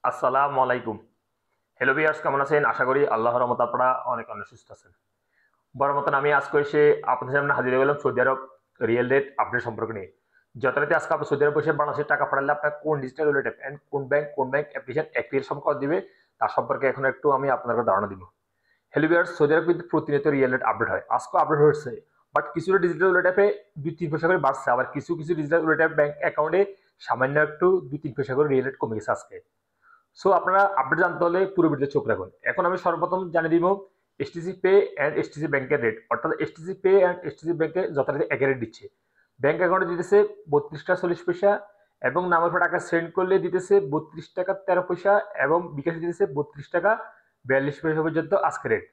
আসসালামু আলাইকুম। Hello viewers, কেমন আছেন? আশা করি আল্লাহর রহমতে আপনারা অনেক অনেক সুস্থ আছেন। বড় মতন আমি আজকে এসে আপনাদের সামনে হাজির হয়ে গেলাম সৌদি আরব রিয়েল রেট আপডেট সম্পর্কে নিয়ে। যথারীতি আজকে আপনি সৌদি আরব বসে বাংলাদেশের টাকা পাঠালে আপনার কোন ডিজিটাল ওয়ালেট অ্যাপ এন্ড কোন ব্যাংক অ্যাপ্লিকেশন অ্যাক্টিভ সম্পর্ক দিবে তার সম্পর্কে এখন একটু আমি আপনাদের ধারণা দিব। হ্যালো ভিউয়ার্স, সৌদি আরব কিন্তু প্রতিনিয়ত রিয়েল রেট আপডেট হয়। আজকে আপডেট হয়েছে, বাট কিছু ডিজিটাল ওয়ালেট অ্যাপে 2-3 পয়সা করে বাড়ছে, আবার কিছু কিছু ডিজিটাল ওয়ালেট অ্যাপ ব্যাংক অ্যাকাউন্টে সামান্য একটু 2-3 পয়সা করে রিয়েল রেট কমে গেছে আজকে। সো আপনারা আপডেট জানতে হলে পুরো ভিডিও চোখ রাখুন। এখন আমি সর্বপ্রথম জানিয়ে দিব এসটিসি পে অ্যান্ড এসটিসি ব্যাংকের রেট, অর্থাৎ এসটিসি পে অ্যান্ড এসটিসি ব্যাংকে যথারীতি এক রেট দিচ্ছে। ব্যাংক অ্যাকাউন্টে দিতেছে 32 টাকা 40 পয়সা, এবং নামের পর টাকা সেন্ড করলে দিতেছে 32 টাকা 13 পয়সা, এবং বিকাশে দিতেছে 32 টাকা 42 পয়সা পর্যন্ত আজকে rate.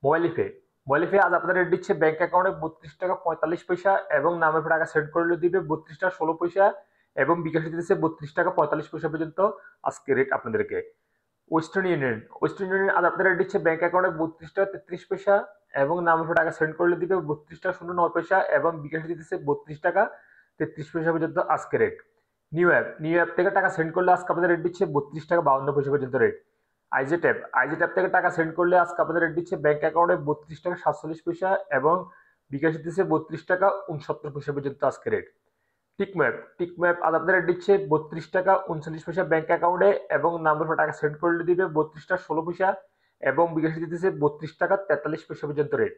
Mobile pay mobile pay আজ আপনার রেট দিচ্ছে ব্যাংক অ্যাকাউন্টে 32 টাকা 45 পয়সা, এবং নামের পর টাকা সেন্ড করলে দিবে 32 টাকা 16 পয়সা, এবং বিকাশে দিতেছে 32 টাকা 45 পয়সা পর্যন্ত আজকে রেট আপনাদেরকে। ওয়েস্টার্ন ইউনিয়ন আজ আপনারা দিচ্ছে ব্যাংক অ্যাকাউন্টে 32 টাকা 33 পয়সা, এবং নামে টাকা সেন্ড করলে দিবে 32 টাকা 09 পয়সা, এবং বিকাশে দিতেছে 32 টাকা 33 পয়সা পর্যন্ত আজকে রেট। নিউ অ্যাপ থেকে টাকা সেন্ড করলে আজকে আপনাদের রেট দিচ্ছে 32 টাকা 52 পয়সা পর্যন্ত রেট। আইজেট অ্যাপ থেকে টাকা সেন্ড করলে আজকে আপনাদের রেট দিচ্ছে ব্যাংক অ্যাকাউন্টে 32 টাকা 47 পয়সা, এবং বিকাশে দিচ্ছে 32 টাকা 69 পয়সা পর্যন্ত আজকে রেট। টিকম্যাপ আজ আপনারা দিচ্ছে 32 টাকা 39 পয়সা ব্যাংক অ্যাকাউন্টে, এবং নাম্বার টাকা সেন্ড করলে দিবে 32 টাকা 16 পয়সা, এবং বিকাশে দিতেছে 32 টাকা 43 পয়সা পর্যন্ত রেট।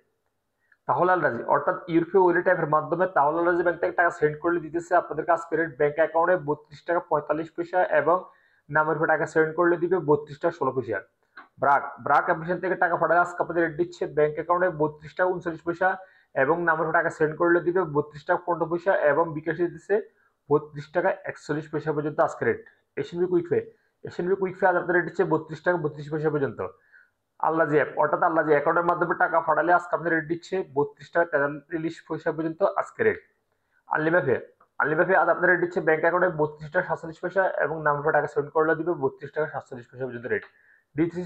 তাহলে আলরাজি অর্থাৎ ইউরোপীয় ওয়ালেট অ্যাপের মাধ্যমে তাহলে আলরাজি ব্যাংক থেকে টাকা সেন্ড করলে দিতেছে আপনাদেরকে আজকে রেট ব্যাংক অ্যাকাউন্টে 32 টাকা 45 পয়সা, এবং নামের টাকা সেন্ড করলে দিবে 32 টাকা 16 পয়সা। ব্রাক অ্যাপ্লিকেশন থেকে টাকা পাঠালে আজকে আপনাদের রেট দিচ্ছে ব্যাংক অ্যাকাউন্টে 32 টাকা 39 পয়সা, এবং নামের টাকা সেন্ড করলে দিবে 32 টাকা 15 পয়সা, এবং বিকাশে দিচ্ছে 32 টাকা 41 পয়সা পর্যন্ত আজকে রেট। এশিয়ানবি কুইক পে আজ আপনাদের রেট দিচ্ছে 32 টাকা 32 পয়সা পর্যন্ত। আল্লাজি অ্যাপ অর্থাৎ আল্লাজি অ্যাকাউন্টের মাধ্যমে টাকা পাঠালে আজকে আপনাদের রেট দিচ্ছে 32 টাকা 43 পয়সা পর্যন্ত আজকে রেট। আনলিমিপে আজ আপনার রেট দিচ্ছে ব্যাংক অ্যাকাউন্টে 32 টাকা 47 পয়সা, এবং নাম্বার টাকা সেন্ড করলে দিবে 32 টাকা 47 পয়সা পর্যন্ত rate. D three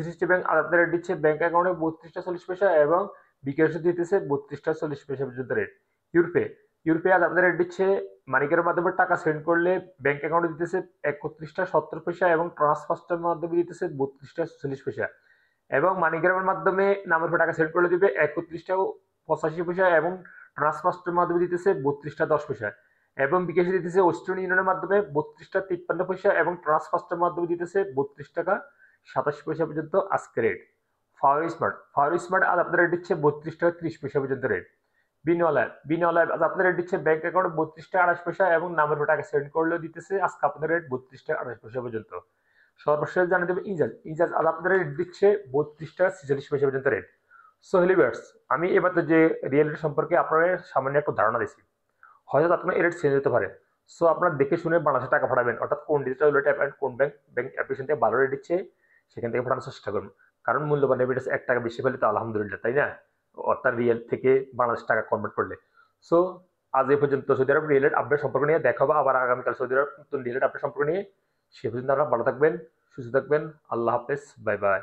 sixty bank আজ আপনার রেট দিচ্ছে ব্যাংক অ্যাকাউন্টে 32 টাকা 40 পয়সা, এবং বিকাশে দিতেছে 32 টাকা 40 পয়সা পর্যন্ত রেট। ইউরোপে ইউরোপে আজ আপনার রেট দিচ্ছে মানিকের মাধ্যমে টাকা সেন্ড করলে ব্যাংক অ্যাকাউন্টে দিতেছে 31 টাকা 70 পয়সা, এবং ট্রান্সফার্সের মাধ্যমে দিতেছে 32 টাকা 46 পয়সা, এবং মানিগ্রামের মাধ্যমে নামের টাকা সেন্ড করলে দিবে 31 টাকা 85 পয়সা, এবং ট্রান্সফার্সের মাধ্যমে দিতেছে 32 টাকা 10 পয়সা, এবং বিকাশে দিতেছে ওয়েস্টার্ন ইউনিয়নের মাধ্যমে 32 টাকা 53 পয়সা, এবং ট্রান্সফার্সের মাধ্যমে দিতেছে 32 টাকা 87 পয়সা পর্যন্ত আজকে রেট। ফাওয়ার স্মার্ট আজ আপনার রেট দিচ্ছে 32 টাকা 30 পয়সা পর্যন্ত রেট। বিনওয়ালা আজ আপনার রেট দিচ্ছে ব্যাংক অ্যাকাউন্টে 32 টাকা 28 পয়সা, এবং নামের টাকা সেন্ড করলেও দিতেছে আজকে আপনাদের রেট 32 টাকা 28 পয়সা পর্যন্ত। সর্বশেষ জানিয়ে দেবে ইজাজ আজ আপনাদের রেট দিচ্ছে 32 টাকা 46 পয়সা পর্যন্ত রেট। সো হেলিভার্স, আমি এবার যে রিয়েলিটি সম্পর্কে আপনাদের সামান্য একটু ধারণা দিচ্ছি, হয়তো আপনার এই রেট চেঞ্জ হতে পারে। সো আপনারা দেখে শুনে বাংলাদেশে টাকা পাঠাবেন, অর্থাৎ কোন ডিজিটাল ওয়ালেট অ্যাপ অ্যান্ড কোন ব্যাংক অ্যাপ্লিকেশন থেকে ভালো রেট দিচ্ছে সেখান থেকে পাঠানোর চেষ্টা করুন। কারণ মূল্যবান রেমিটেন্স 1 টাকা বেশি পেলে তো আলহামদুলিল্লাহ, তাই না? অর্থাৎ রিয়েল থেকে বাংলাদেশ টাকা কনভার্ট করলে। সো আজ এই পর্যন্ত সৌদি আরব রিয়েল আপডেট সম্পর্ক নিয়ে দেখা হবে আবার আগামীকাল সৌদি আরব নতুন রিয়েল আপডেট সম্পর্ক নিয়ে। সে পর্যন্ত আপনারা ভালো থাকবেন, সুস্থ থাকবেন। আল্লাহ হাফেজ, বাই বাই।